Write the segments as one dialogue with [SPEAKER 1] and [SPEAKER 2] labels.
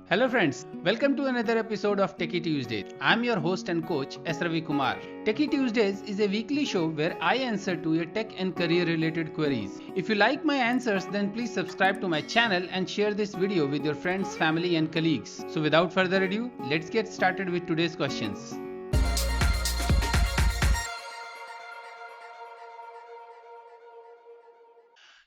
[SPEAKER 1] Hello friends, welcome to another episode of Techie Tuesdays. I'm your host and coach S. Ravi Kumar. Techie Tuesdays is a weekly show where I answer to your tech and career related queries. If you like my answers, then please subscribe to my channel and share this video with your friends, family and colleagues. So without further ado, let's get started with today's questions.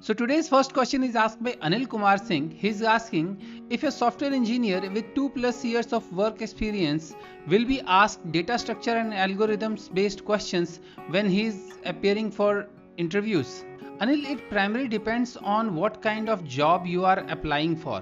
[SPEAKER 1] So today's first question is asked by Anil Kumar Singh. He's asking if a software engineer with 2+ years of work experience will be asked data structure and algorithms based questions when he's appearing for interviews. Anil, it primarily depends on what kind of job you are applying for.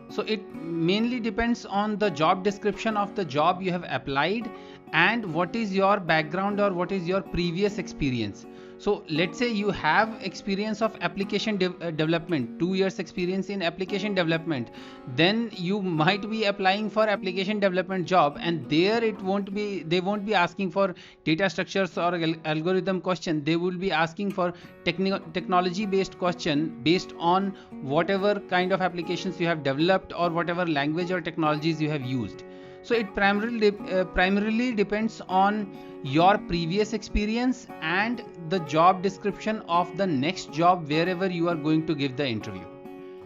[SPEAKER 1] So it mainly depends on the job description of the job you have applied and what is your background or what is your previous experience. So let's say you have experience of application development, 2 years experience in application development, then you might be applying for application development job, and there they won't be asking for data structures or algorithm question. They will be asking for technology based question based on whatever kind of applications you have developed or whatever language or technologies you have used. So it primarily depends on your previous experience and the job description of the next job wherever you are going to give the interview.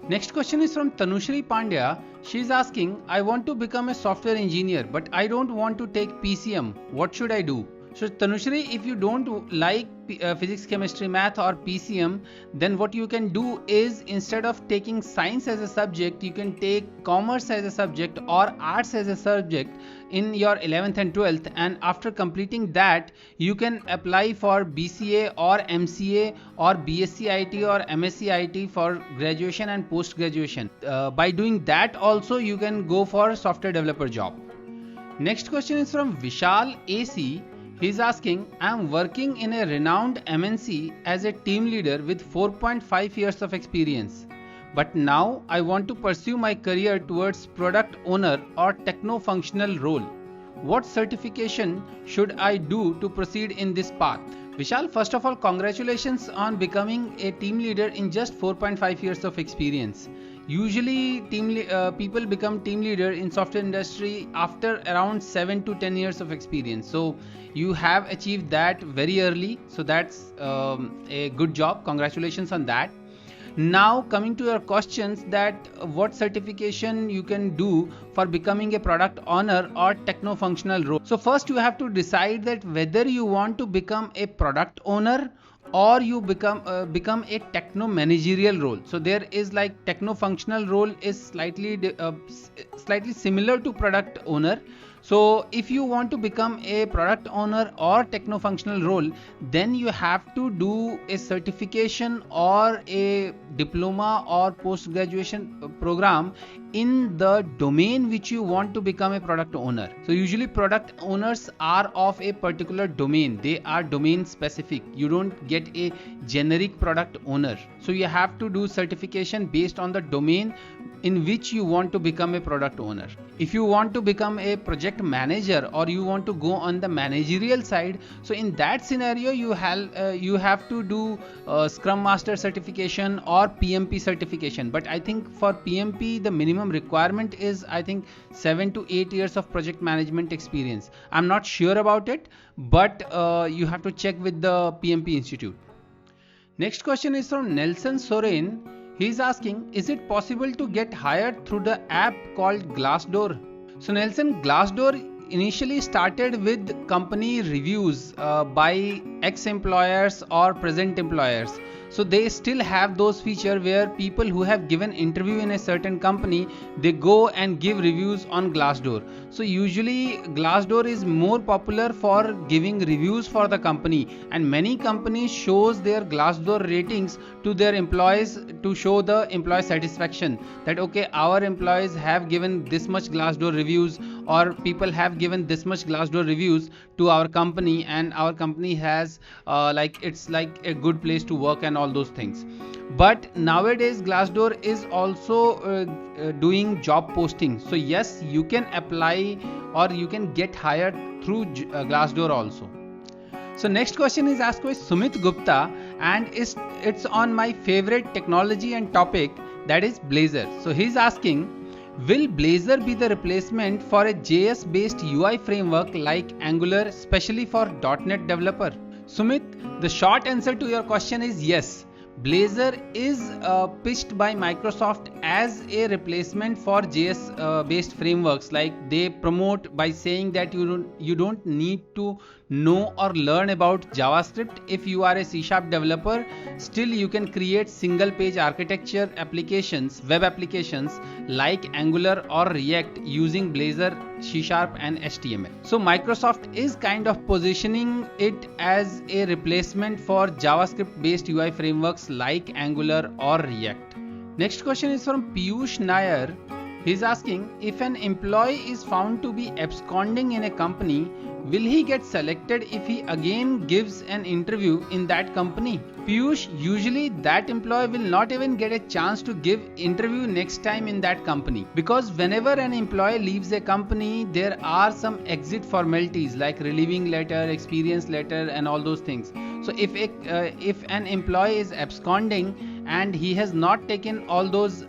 [SPEAKER 1] Next question is from Tanushri Pandya. She is asking, I want to become a software engineer, but I don't want to take PCM. What should I do? So Tanushri, if you don't like physics, chemistry, math or PCM, then what you can do is, instead of taking science as a subject, you can take commerce as a subject or arts as a subject in your 11th and 12th, and after completing that you can apply for BCA or MCA or BSc IT or MSc IT for graduation and post graduation. By doing that also you can go for software developer job. Next question is from Vishal AC. He's asking, I'm working in a renowned MNC as a team leader with 4.5 years of experience. But now I want to pursue my career towards product owner or techno-functional role. What certification should I do to proceed in this path? Vishal, first of all, congratulations on becoming a team leader in just 4.5 years of experience. Usually people become team leader in software industry after around 7 to 10 years of experience. So you have achieved that very early. So that's a good job. Congratulations on that. Now coming to your questions, that what certification you can do for becoming a product owner or techno-functional role. So first you have to decide that whether you want to become a product owner or you become a techno managerial role. So there is like techno functional role is slightly similar to product owner. So if you want to become a product owner or techno functional role, then you have to do a certification or a diploma or post graduation program in the domain which you want to become a product owner. So usually product owners are of a particular domain. They are domain specific. You don't get a generic product owner. So you have to do certification based on the domain in which you want to become a product owner. If you want to become a project manager or you want to go on the managerial side, so in that scenario you have to do Scrum Master certification or PMP certification. But I think for PMP the minimum requirement is, I think, 7 to 8 years of project management experience. I'm not sure about it, but you have to check with the PMP Institute. Next question is from Nelson Soren. He's asking, is it possible to get hired through the app called Glassdoor? So Nelson, Glassdoor initially started with company reviews by ex-employers or present employers. So they still have those features where people who have given interview in a certain company, they go and give reviews on Glassdoor. So usually Glassdoor is more popular for giving reviews for the company, and many companies shows their Glassdoor ratings to their employees to show the employee satisfaction, that okay, our employees have given this much Glassdoor reviews, or people have given this much Glassdoor reviews to our company, and our company has it's like a good place to work and all those things. But nowadays Glassdoor is also doing job posting. So yes, you can apply or you can get hired through Glassdoor also. So next question is asked by Sumit Gupta, and it's on my favorite technology and topic, that is Blazor. So he's asking, Will Blazor be the replacement for a JS based UI framework like Angular, especially for .NET developer? Sumit, the short answer to your question is yes. Blazor is pitched by Microsoft as a replacement for JS based frameworks. Like they promote by saying that you don't need to know or learn about JavaScript if you are a C# developer. Still you can create single page architecture applications, web applications like Angular or React using Blazor, C# and HTML. So Microsoft is kind of positioning it as a replacement for JavaScript based UI frameworks like Angular or React. Next question is from Piyush Nair. He's asking, if an employee is found to be absconding in a company, will he get selected if he again gives an interview in that company? Piyush, usually that employee will not even get a chance to give interview next time in that company, because whenever an employee leaves a company, there are some exit formalities like relieving letter, experience letter and all those things. So if an employee is absconding and he has not taken all those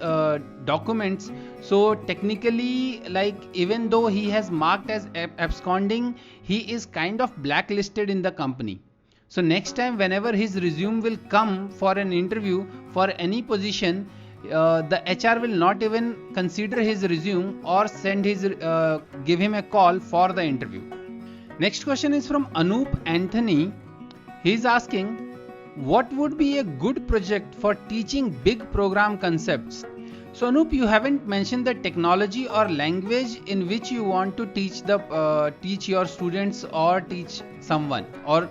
[SPEAKER 1] documents, so technically, like, even though he has marked as absconding, he is kind of blacklisted in the company. So next time whenever his resume will come for an interview for any position, the HR will not even consider his resume or give him a call for the interview. Next question is from Anup Anthony. He is asking, what would be a good project for teaching big program concepts? So Anup, you haven't mentioned the technology or language in which you want to teach your students or teach someone, or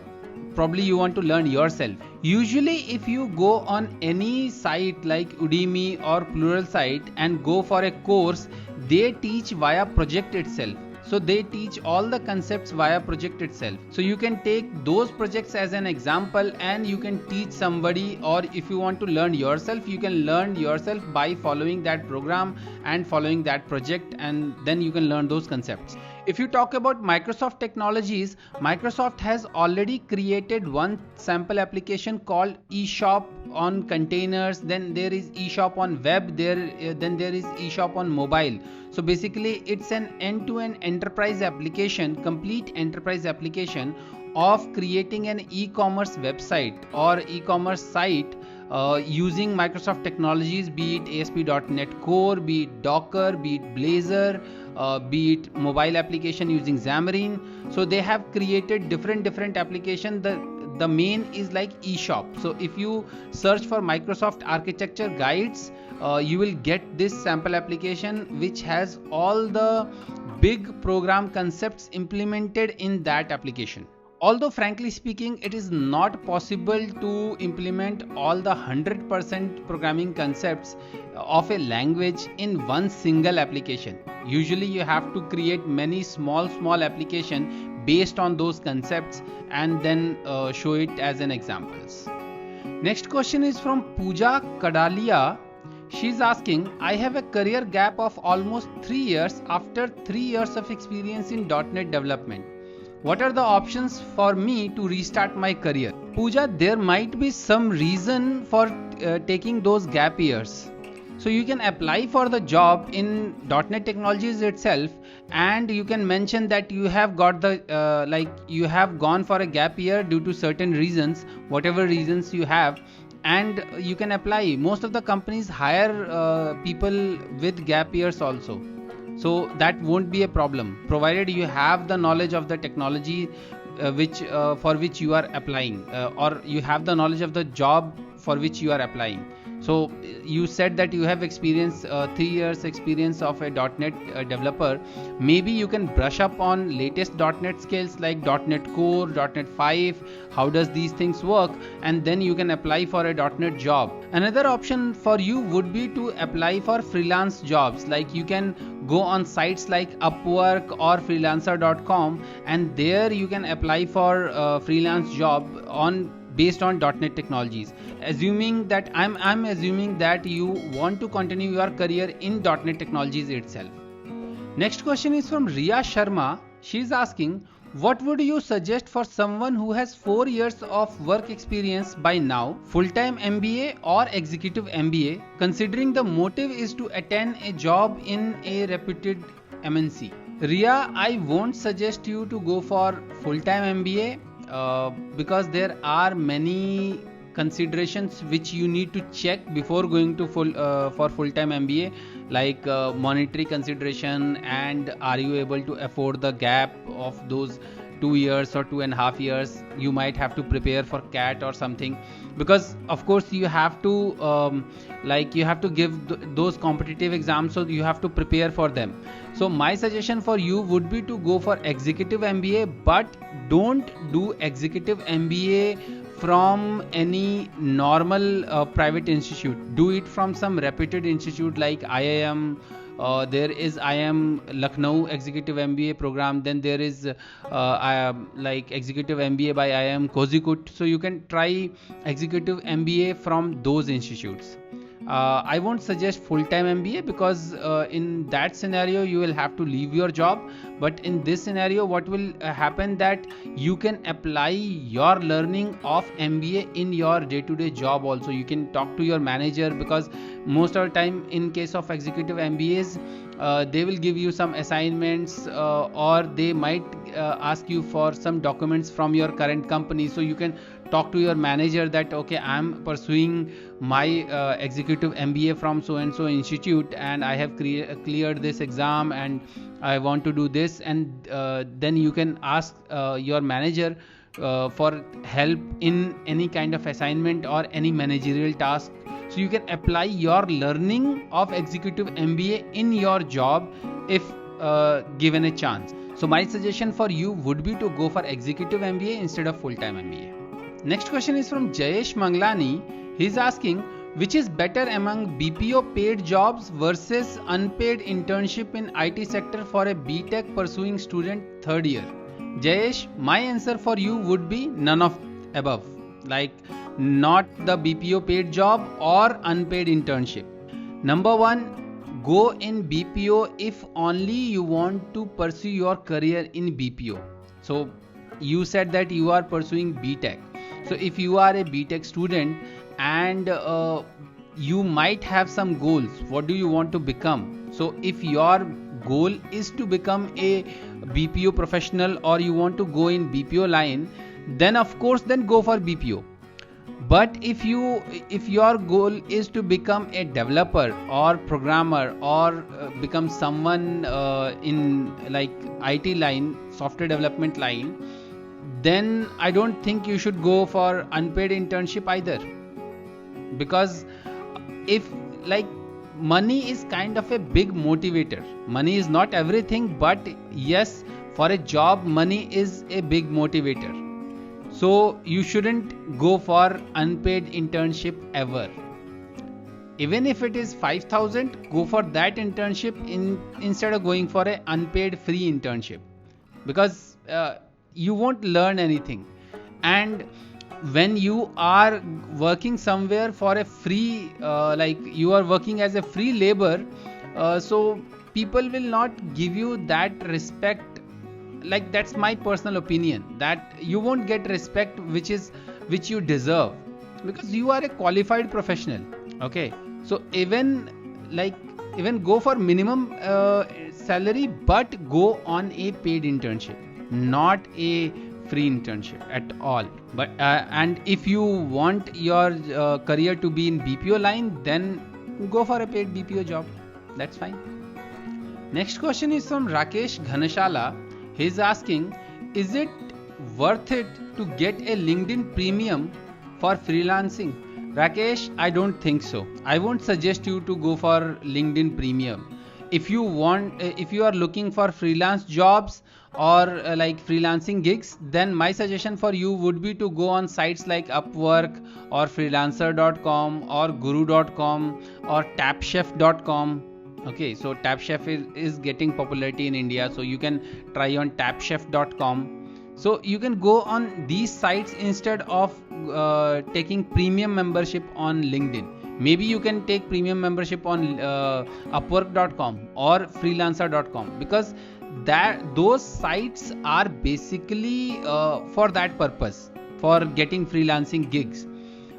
[SPEAKER 1] probably you want to learn yourself. Usually if you go on any site like Udemy or Pluralsight and go for a course, they teach via project itself. So they teach all the concepts via project itself. So you can take those projects as an example and you can teach somebody, or if you want to learn yourself, you can learn yourself by following that program and following that project, and then you can learn those concepts. If you talk about Microsoft technologies, Microsoft has already created one sample application called eShop on containers, then there is eShop on web, then there is eShop on mobile. So basically it's an end-to-end enterprise application, complete enterprise application of creating an e-commerce website or e-commerce site using Microsoft technologies, be it ASP.NET Core, be it Docker, be it Blazor, be it mobile application using Xamarin. So they have created different applications. The main is like eShop. So if you search for Microsoft architecture guides, you will get this sample application which has all the big program concepts implemented in that application. Although frankly speaking, it is not possible to implement all the 100% programming concepts of a language in one single application. Usually you have to create many small applications based on those concepts and then show it as an examples. Next question is from Pooja Kadalia. She's asking, I have a career gap of almost 3 years after 3 years of experience in .NET development. What are the options for me to restart my career? Pooja, there might be some reason for taking those gap years. So you can apply for the job in .NET Technologies itself, and you can mention that you have got you have gone for a gap year due to certain reasons, whatever reasons you have, and you can apply. Most of the companies hire people with gap years also. So that won't be a problem, provided you have the knowledge of the technology for which you are applying, or you have the knowledge of the job for which you are applying. So you said that you have experience, 3 years experience of a .NET developer. Maybe you can brush up on latest .NET skills like .NET Core, .NET 5, how does these things work, and then you can apply for a .NET job. Another option for you would be to apply for freelance jobs. Like you can go on sites like Upwork or freelancer.com, and there you can apply for freelance job based on .NET Technologies. Assuming that I'm assuming that you want to continue your career in .NET Technologies itself. Next question is from Riya Sharma. She's asking, What would you suggest for someone who has 4 years of work experience by now, full-time MBA or executive MBA, considering the motive is to attain a job in a reputed MNC? Ria, I won't suggest you to go for full-time MBA because there are many considerations which you need to check before going to for full-time MBA, like monetary consideration, and are you able to afford the gap of those 2 years or 2.5 years. You might have to prepare for CAT or something, because of course you have to you have to give those competitive exams, so you have to prepare for them. So my suggestion for you would be to go for executive MBA, but don't do executive MBA from any normal private institute. Do it from some reputed institute like IIM. There is IIM Lucknow Executive MBA program. Then there is like Executive MBA by IIM Kozhikode. So you can try Executive MBA from those institutes. I won't suggest full-time MBA because in that scenario you will have to leave your job. But in this scenario, what will happen that you can apply your learning of MBA in your day-to-day job also. You can talk to your manager, because most of the time in case of executive MBAs, they will give you some assignments or they might ask you for some documents from your current company. So you can talk to your manager that okay, I'm pursuing my executive MBA from so and so institute, and I have cleared this exam and I want to do this. And then you can ask your manager for help in any kind of assignment or any managerial task. So you can apply your learning of executive MBA in your job if given a chance. So my suggestion for you would be to go for executive MBA instead of full-time MBA. Next question is from Jayesh Manglani. He's asking, which is better among BPO paid jobs versus unpaid internship in IT sector for a BTech pursuing student third year? Jayesh, my answer for you would be none of above. Like, not the BPO paid job or unpaid internship. Number one, go in BPO if only you want to pursue your career in BPO. So you said that you are pursuing BTech. So if you are a BTech student and you might have some goals, what do you want to become? So if your goal is to become a BPO professional or you want to go in BPO line, then of course then go for BPO. But if your goal is to become a developer or programmer or become someone in like IT line, software development line, then I don't think you should go for unpaid internship either. Because if like money is kind of a big motivator. Money is not everything, but yes, for a job money is a big motivator. So you shouldn't go for unpaid internship ever. Even if it is 5,000, go for that internship instead of going for an unpaid free internship, because you won't learn anything. And when you are working somewhere for a free, like you are working as a free labor, so people will not give you that respect. Like, that's my personal opinion, that you won't get respect which you deserve, because you are a qualified professional. Okay, so even go for minimum salary, but go on a paid internship, not a free internship at all. But and if you want your career to be in BPO line, then go for a paid BPO job. That's fine. Next question is from Rakesh Ghanashala. He's asking, is it worth it to get a LinkedIn premium for freelancing? Rakesh, I don't think so. I won't suggest you to go for LinkedIn premium. If you are looking for freelance jobs or like freelancing gigs, then my suggestion for you would be to go on sites like Upwork or freelancer.com or guru.com or tapchef.com. Okay, so TapChef is getting popularity in India, so you can try on tapchef.com. So you can go on these sites instead of taking premium membership on LinkedIn. Maybe you can take premium membership on upwork.com or freelancer.com, because that those sites are basically for that purpose, for getting freelancing gigs.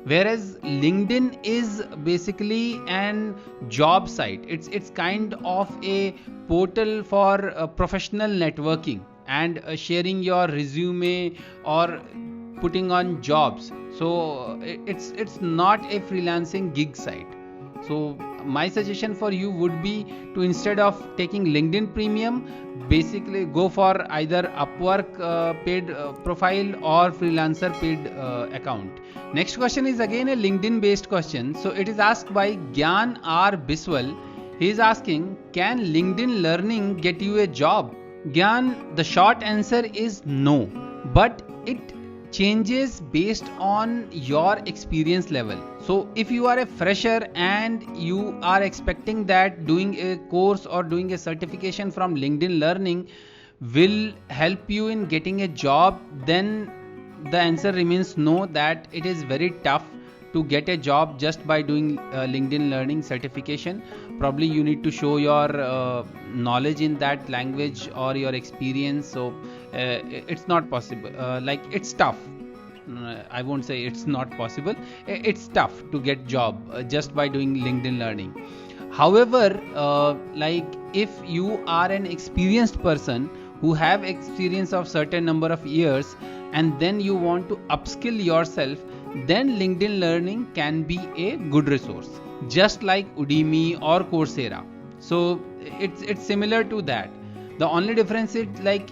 [SPEAKER 1] Whereas LinkedIn is basically an job site. It's kind of a portal for professional networking and sharing your resume or putting on jobs. So it's not a freelancing gig site. So my suggestion for you would be to, instead of taking LinkedIn Premium, basically go for either Upwork paid profile or freelancer paid account. Next question is again a LinkedIn based question. So it is asked by Gyan R. Biswal. He is asking, can LinkedIn Learning get you a job? Gyan, the short answer is no, but it changes based on your experience level. So if you are a fresher and you are expecting that doing a course or doing a certification from LinkedIn Learning will help you in getting a job, then the answer remains no, that it is very tough to get a job just by doing LinkedIn Learning certification. Probably you need to show your knowledge in that language or your experience. So it's not possible. Like, it's tough. I won't say it's not possible. It's tough to get job just by doing LinkedIn Learning. However, like, if you are an experienced person who have experience of certain number of years and then you want to upskill yourself, then LinkedIn Learning can be a good resource, just like Udemy or Coursera. So it's similar to that. The only difference is, like,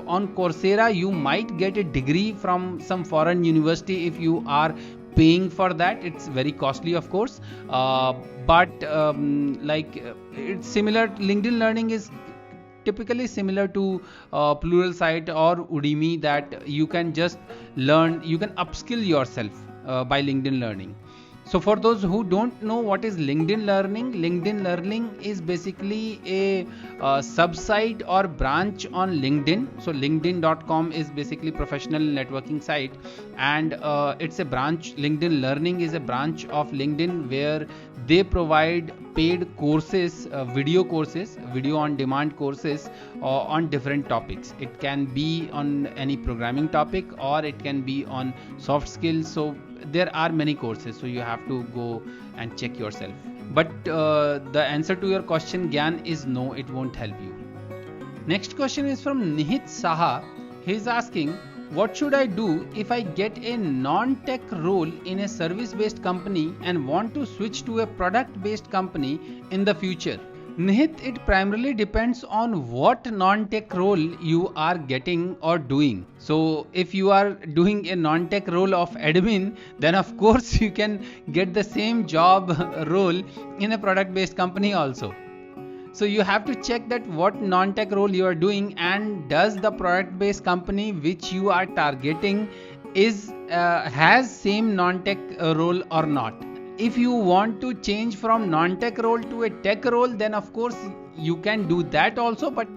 [SPEAKER 1] on Coursera you might get a degree from some foreign university if you are paying for that. It's very costly, of course, but it's similar. LinkedIn Learning is typically similar to Pluralsight or Udemy, that you can just learn, you can upskill yourself by LinkedIn Learning. So for those who don't know what is LinkedIn Learning is basically a sub-site or branch on LinkedIn. So linkedin.com is basically professional networking site, and it's a branch. LinkedIn Learning is a branch of LinkedIn where they provide paid courses, video on demand courses on different topics. It can be on any programming topic or it can be on soft skills. So there are many courses, so you have to go and check yourself. But the answer to your question, Gyan, is no, it won't help you. Next question is from Nihit Saha. He is asking, what should I do if I get a non-tech role in a service-based company and want to switch to a product-based company in the future? Nihit, it primarily depends on what non-tech role you are getting or doing. So if you are doing a non-tech role of admin, then of course you can get the same job role in a product-based company also. So you have to check that what non-tech role you are doing, and does the product-based company which you are targeting has same non-tech role or not. If you want to change from non-tech role to a tech role, then of course you can do that also, but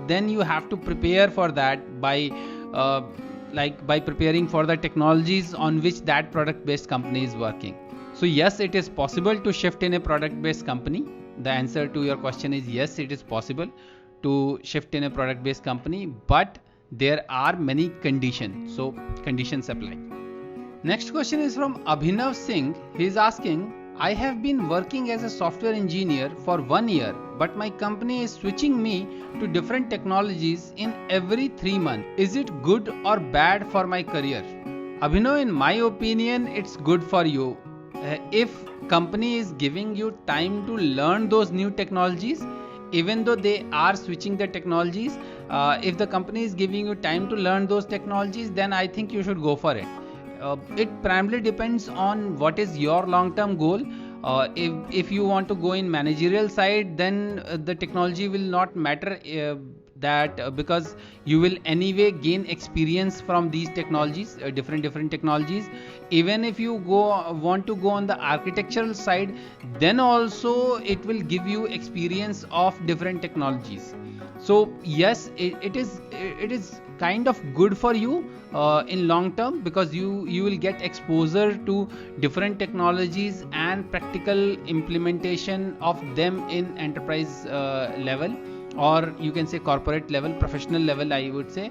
[SPEAKER 1] then you have to prepare for that by preparing for the technologies on which that product-based company is working. So yes, it is possible to shift in a product-based company. The answer to your question is yes, it is possible to shift in a product-based company, but there are many conditions. So conditions apply. Next question is from Abhinav Singh. He is asking, I have been working as a software engineer for 1 year, but my company is switching me to different technologies in every 3 months. Is it good or bad for my career? Abhinav, in my opinion, it's good for you. If company is giving you time to learn those new technologies, even though they are switching the technologies, if the company is giving you time to learn those technologies, then I think you should go for it. It primarily depends on what is your long-term goal. If you want to go in managerial side, then the technology will not matter, because you will anyway gain experience from these technologies, different technologies. Even if you want to go on the architectural side, then also it will give you experience of different technologies. So yes, it is kind of good for you in long term, because you will get exposure to different technologies and practical implementation of them in enterprise level. or you can say corporate level, professional level, I would say.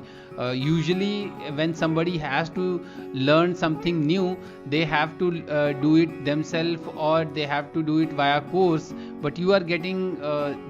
[SPEAKER 1] Usually when somebody has to learn something new, they have to do it themselves, or they have to do it via course, but you are getting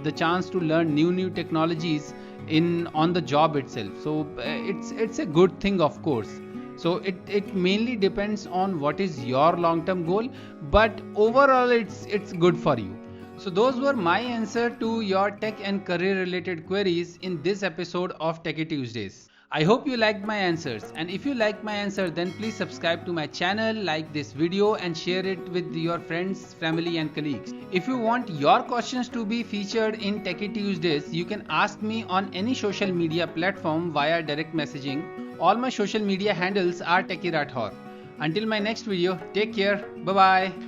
[SPEAKER 1] the chance to learn new technologies in on the job itself. So it's a good thing, of course. So it mainly depends on what is your long term goal, but overall it's good for you. So those were my answer to your tech and career related queries in this episode of Techie Tuesdays. I hope you liked my answers, and if you like my answer, then please subscribe to my channel, like this video and share it with your friends, family and colleagues. If you want your questions to be featured in Techie Tuesdays, you can ask me on any social media platform via direct messaging. All my social media handles are Techie Rathor. Until my next video, take care, bye bye.